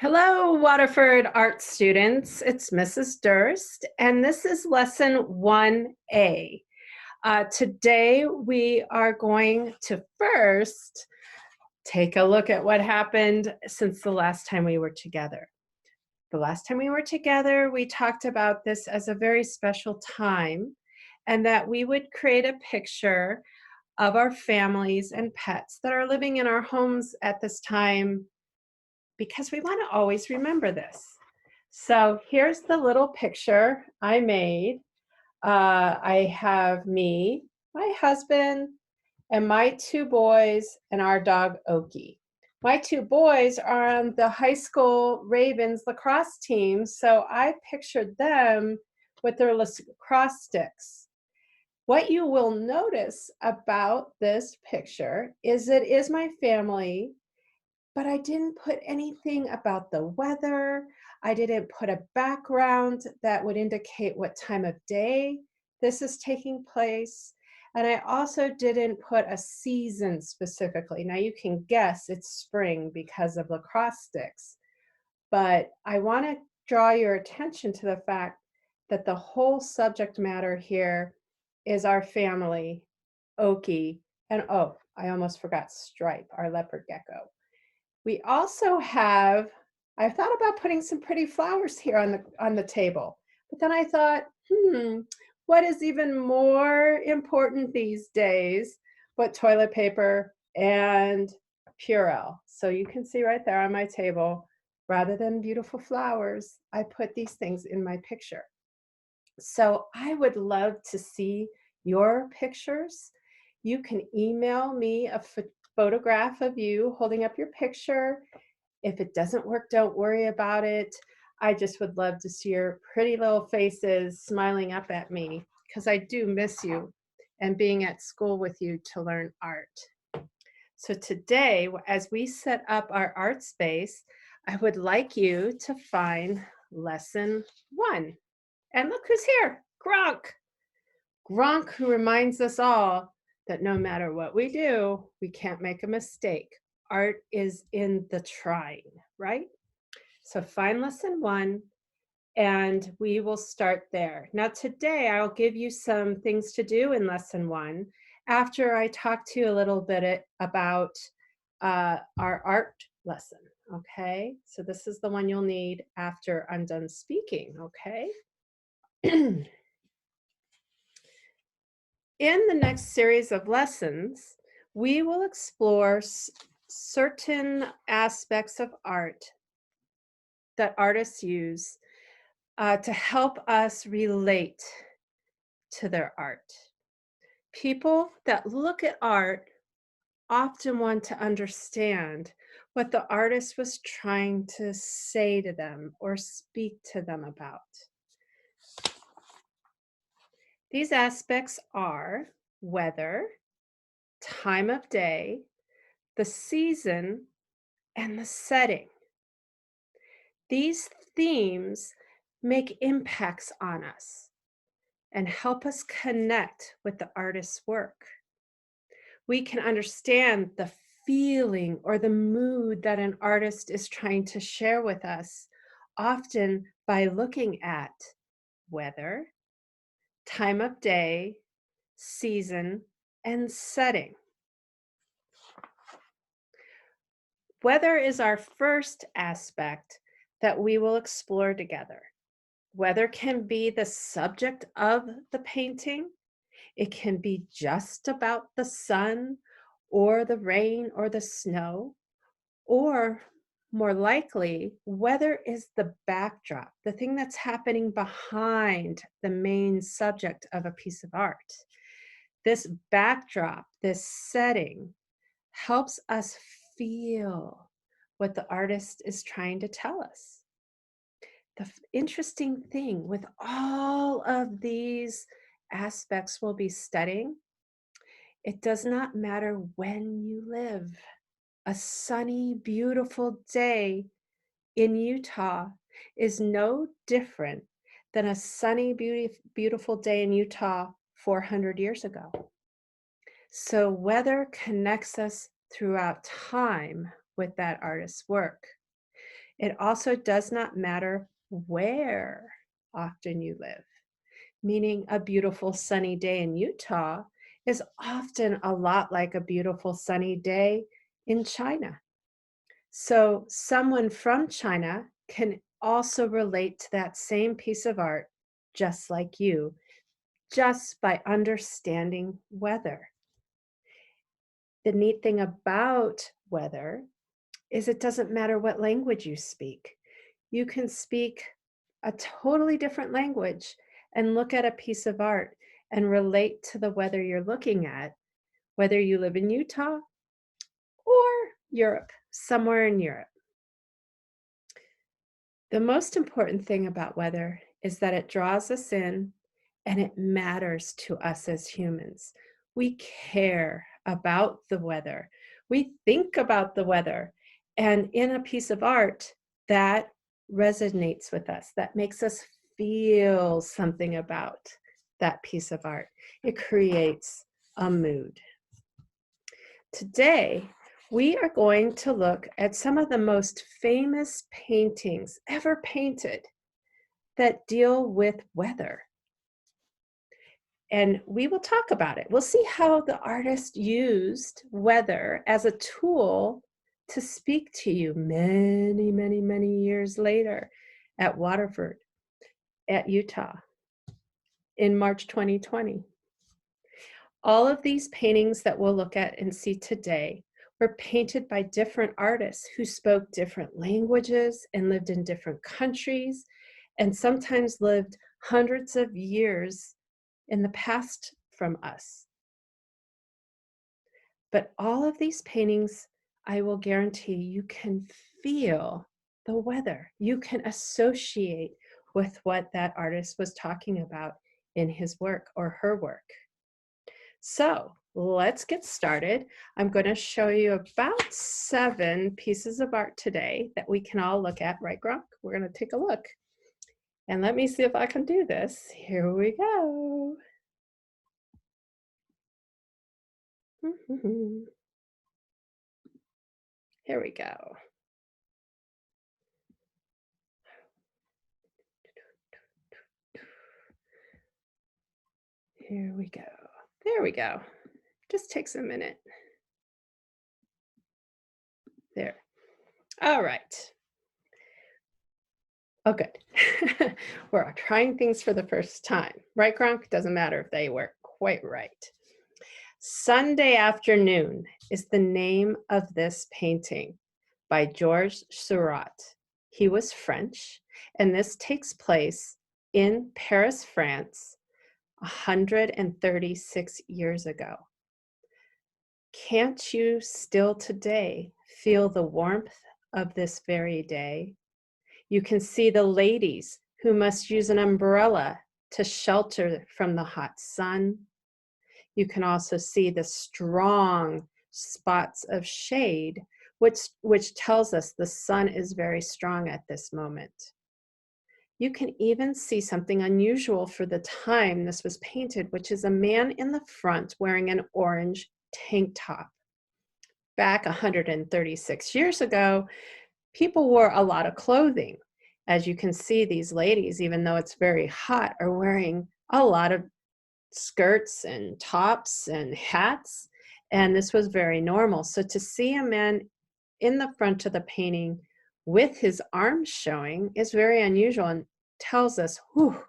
Hello, Waterford art students. It's Mrs. Durst, and this is lesson 1A. Today, we are going to first take a look at what happened since the last time we were together. The last time we were together, we talked about this as a very special time and that we would create a picture of our families and pets that are living in our homes at this time because we want to always remember this. So here's the little picture I made. I have me, my husband, and my two boys and our dog Oki. My two boys are on the high school Ravens lacrosse team, so I pictured them with their lacrosse sticks. What you will notice about this picture is it is my family, but I didn't put anything about the weather. I didn't put a background that would indicate what time of day this is taking place. And I also didn't put a season specifically. Now you can guess it's spring because of lacrosse sticks, but I want to draw your attention to the fact that the whole subject matter here is our family, Oki, and oh, I almost forgot Stripe, our leopard gecko. We also have, I thought about putting some pretty flowers here on the table, but then I thought, what is even more important these days but toilet paper and Purell? So you can see right there on my table, rather than beautiful flowers, I put these things in my picture. So I would love to see your pictures. You can email me a photograph of you holding up your picture. If it doesn't work, don't worry about it. I just would love to see your pretty little faces smiling up at me because I do miss you and being at school with you to learn art. So today, as we set up our art space, I would like you to find lesson 1. And look who's here, Gronk. Gronk, who reminds us all that no matter what we do, we can't make a mistake. Art is in the trying, right? So find lesson 1 and we will start there. Now today I'll give you some things to do in lesson 1 after I talk to you a little bit about our art lesson, okay? So this is the one you'll need after I'm done speaking, okay? In the next series of lessons, we will explore certain aspects of art that artists use to help us relate to their art. People that look at art often want to understand what the artist was trying to say to them or speak to them about. These aspects are weather, time of day, the season, and the setting. These themes make impacts on us and help us connect with the artist's work. We can understand the feeling or the mood that an artist is trying to share with us, often by looking at weather, time of day, season, and setting. Weather is our first aspect that we will explore together. Weather can be the subject of the painting. It can be just about the sun or the rain or the snow, or more likely, weather is the backdrop, the thing that's happening behind the main subject of a piece of art. This backdrop, this setting, helps us feel what the artist is trying to tell us. The interesting thing with all of these aspects we'll be studying, it does not matter when you live. A sunny, beautiful day in Utah is no different than a sunny, beautiful day in Utah 400 years ago. So weather connects us throughout time with that artist's work. It also does not matter where often you live, meaning a beautiful sunny day in Utah is often a lot like a beautiful sunny day in China. So someone from China can also relate to that same piece of art, just like you, just by understanding weather. The neat thing about weather is it doesn't matter what language you speak. You can speak a totally different language and look at a piece of art and relate to the weather you're looking at, whether you live in Utah or Europe, somewhere in Europe. The most important thing about weather is that it draws us in and it matters to us as humans. We care about the weather. We think about the weather. And in a piece of art, that resonates with us, that makes us feel something about that piece of art. It creates a mood. Today, we are going to look at some of the most famous paintings ever painted that deal with weather. And we will talk about it. We'll see how the artist used weather as a tool to speak to you many, many, many years later at Waterford, at Utah, in March 2020. All of these paintings that we'll look at and see today were painted by different artists who spoke different languages and lived in different countries and sometimes lived hundreds of years in the past from us. But all of these paintings, I will guarantee you can feel the weather. You can associate with what that artist was talking about in his work or her work. So let's get started. I'm going to show you about 7 pieces of art today that we can all look at, right, Gronk? We're going to take a look. And let me see if I can do this. Here we go. Here we go. Here we go. There we go. Just takes a minute. There. All right. Oh, good. We're trying things for the first time. Right, Gronk? Doesn't matter if they work quite right. Sunday Afternoon is the name of this painting by Georges Seurat. He was French, and this takes place in Paris, France, 136 years ago. Can't you still today feel the warmth of this very day? You can see the ladies who must use an umbrella to shelter from the hot sun. You can also see the strong spots of shade, which tells us the sun is very strong at this moment. You can even see something unusual for the time this was painted, which is a man in the front wearing an orange tank top. Back 136 years ago, people wore a lot of clothing. As you can see, these ladies, even though it's very hot, are wearing a lot of skirts and tops and hats, and this was very normal. So to see a man in the front of the painting with his arms showing is very unusual and tells us, whew,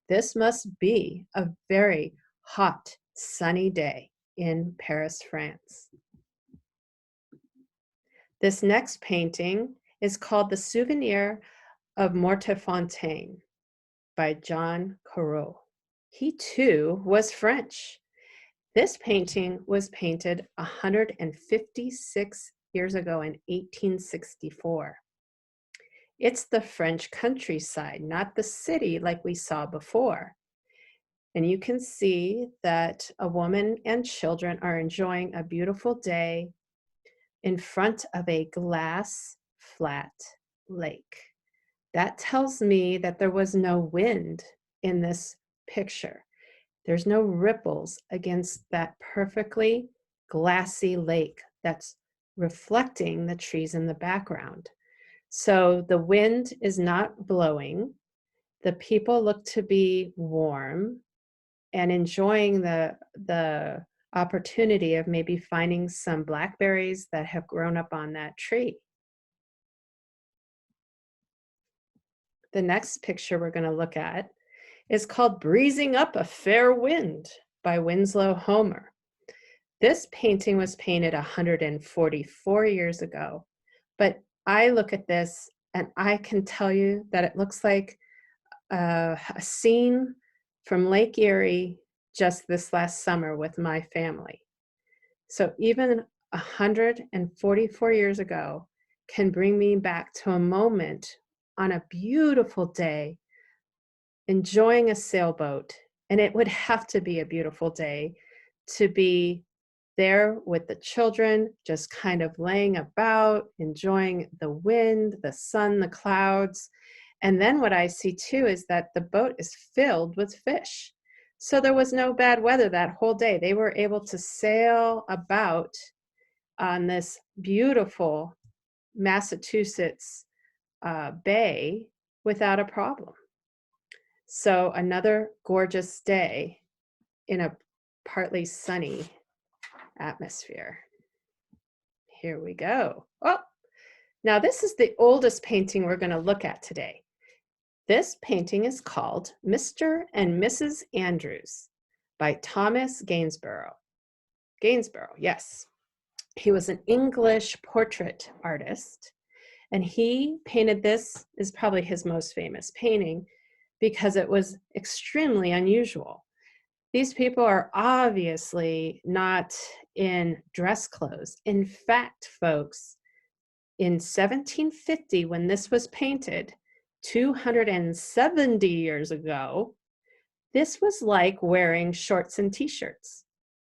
this must be a very hot, sunny day in Paris, France. This next painting is called The Souvenir of Mortefontaine by Jean Corot. He too was French. This painting was painted 156 years ago in 1864. It's the French countryside, not the city like we saw before. And you can see that a woman and children are enjoying a beautiful day in front of a glass flat lake. That tells me that there was no wind in this picture. There's no ripples against that perfectly glassy lake that's reflecting the trees in the background. So the wind is not blowing. The people look to be warm and enjoying the opportunity of maybe finding some blackberries that have grown up on that tree. The next picture we're going to look at is called Breezing Up a Fair Wind by Winslow Homer. This painting was painted 144 years ago, but I look at this and I can tell you that it looks like a scene from Lake Erie just this last summer with my family. So even 144 years ago can bring me back to a moment on a beautiful day, enjoying a sailboat. And it would have to be a beautiful day to be there with the children, just kind of laying about, enjoying the wind, the sun, the clouds. And then what I see too is that the boat is filled with fish. So there was no bad weather that whole day. They were able to sail about on this beautiful Massachusetts bay without a problem. So another gorgeous day in a partly sunny atmosphere. Here we go. Oh, now this is the oldest painting we're going to look at today. This painting is called Mr. and Mrs. Andrews by Thomas Gainsborough. Gainsborough, yes. He was an English portrait artist, and he painted this, is probably his most famous painting because it was extremely unusual. These people are obviously not in dress clothes. In fact, folks, in 1750, when this was painted, 270 years ago, this was like wearing shorts and t-shirts,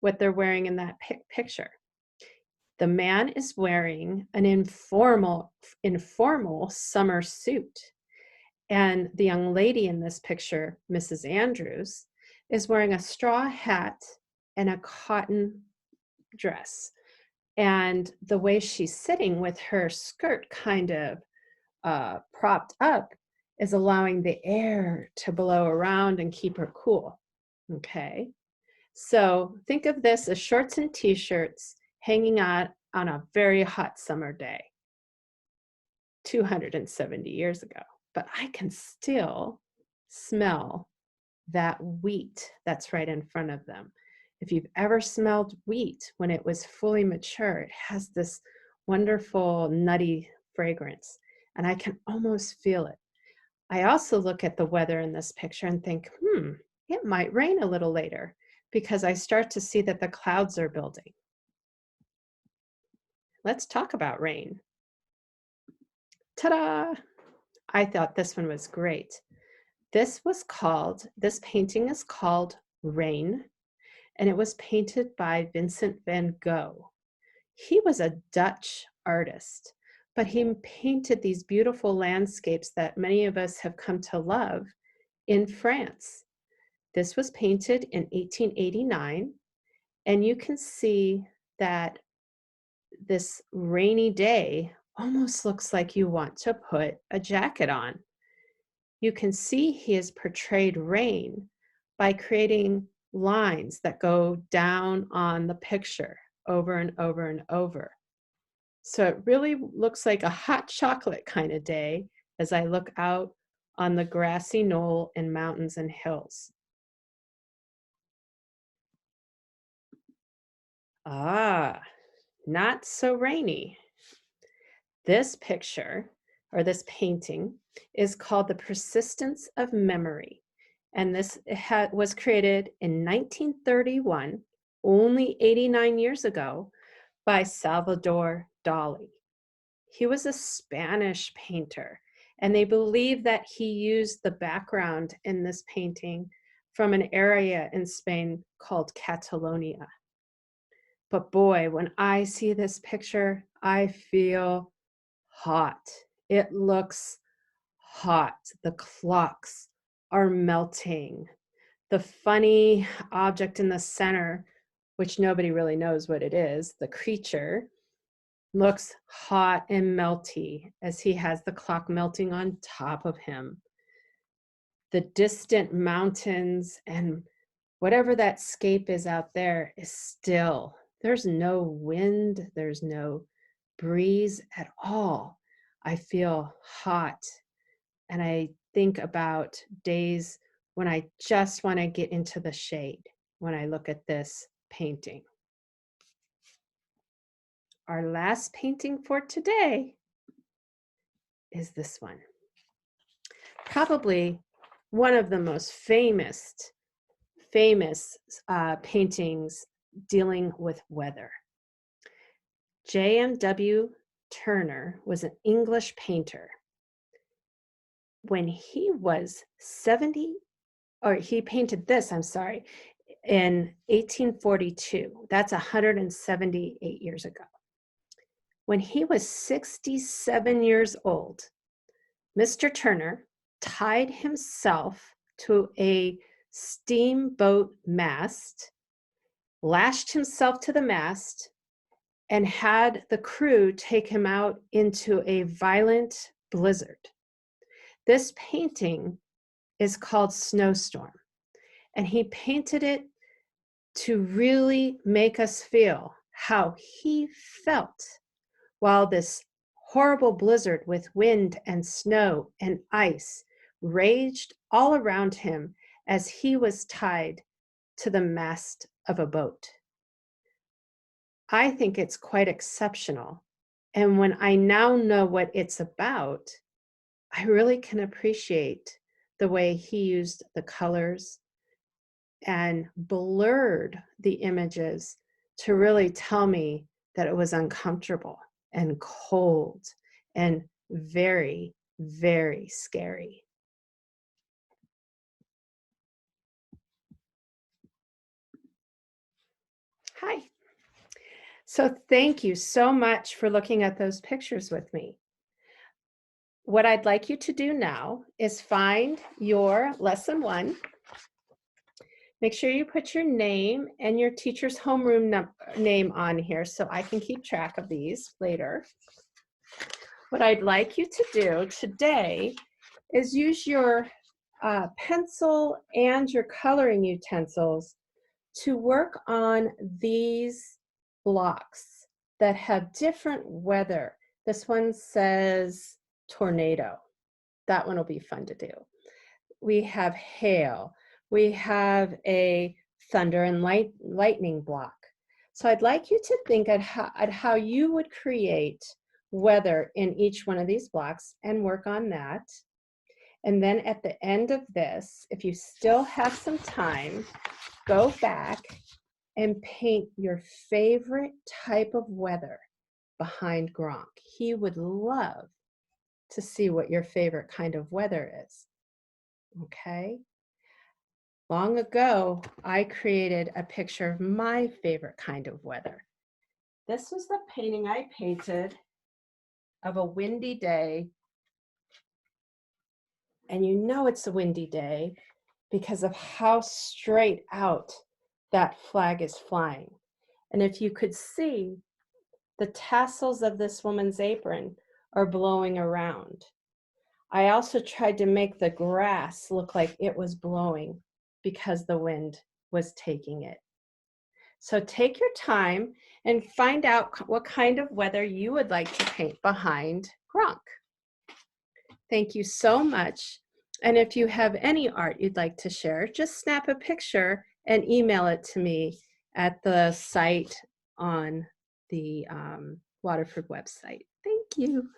what they're wearing in that picture. The man is wearing an informal summer suit. And the young lady in this picture, Mrs. Andrews, is wearing a straw hat and a cotton dress. And the way she's sitting with her skirt kind of propped up is allowing the air to blow around and keep her cool. Okay, so think of this as shorts and t-shirts hanging out on a very hot summer day 270 years ago. But I can still smell that wheat that's right in front of them. If you've ever smelled wheat when it was fully mature, it has this wonderful nutty fragrance, and I can almost feel it. I also look at the weather in this picture and think, it might rain a little later because I start to see that the clouds are building. Let's talk about rain. Ta-da! I thought this one was great. This painting is called Rain, and it was painted by Vincent van Gogh. He was a Dutch artist, but he painted these beautiful landscapes that many of us have come to love in France. This was painted in 1889, and you can see that this rainy day almost looks like you want to put a jacket on. You can see he has portrayed rain by creating lines that go down on the picture over and over and over. So it really looks like a hot chocolate kind of day as I look out on the grassy knoll and mountains and hills. Ah, not so rainy. This picture, or this painting, is called The Persistence of Memory. And this was created in 1931, only 89 years ago, by Salvador Dali. He was a Spanish painter, and they believe that he used the background in this painting from an area in Spain called Catalonia. But boy, when I see this picture, I feel hot. It looks hot. The clocks are melting. The funny object in the center, which nobody really knows what it is, the creature, looks hot and melty as he has the clock melting on top of him. The distant mountains and whatever that scape is out there is still. There's no wind, there's no breeze at all. I feel hot, and I think about days when I just want to get into the shade when I look at this painting. Our last painting for today is this one. Probably one of the most famous paintings dealing with weather. J.M.W. Turner was an English painter. When he was 70, or he painted this, I'm sorry, in 1842. That's 178 years ago. When he was 67 years old, Mr. Turner tied himself to a steamboat mast, lashed himself to the mast, and had the crew take him out into a violent blizzard. This painting is called Snowstorm, and he painted it to really make us feel how he felt while this horrible blizzard with wind and snow and ice raged all around him as he was tied to the mast of a boat. I think it's quite exceptional. And when I now know what it's about, I really can appreciate the way he used the colors and blurred the images to really tell me that it was uncomfortable and cold and very, very scary. Hi. So thank you so much for looking at those pictures with me. What I'd like you to do now is find your lesson 1. Make sure you put your name and your teacher's homeroom name on here so I can keep track of these later. What I'd like you to do today is use your pencil and your coloring utensils to work on these blocks that have different weather. This one says tornado. That one will be fun to do. We have hail. We have a thunder and lightning block. So I'd like you to think at how you would create weather in each one of these blocks and work on that. And then at the end of this, if you still have some time, go back and paint your favorite type of weather behind Gronk. He would love to see what your favorite kind of weather is. Okay? Long ago, I created a picture of my favorite kind of weather. This was the painting I painted of a windy day. And you know it's a windy day because of how straight out that flag is flying. And if you could see, the tassels of this woman's apron are blowing around. I also tried to make the grass look like it was blowing because the wind was taking it. So take your time and find out what kind of weather you would like to paint behind Gronk. Thank you so much. And if you have any art you'd like to share, just snap a picture and email it to me at the site on the Waterford website. Thank you.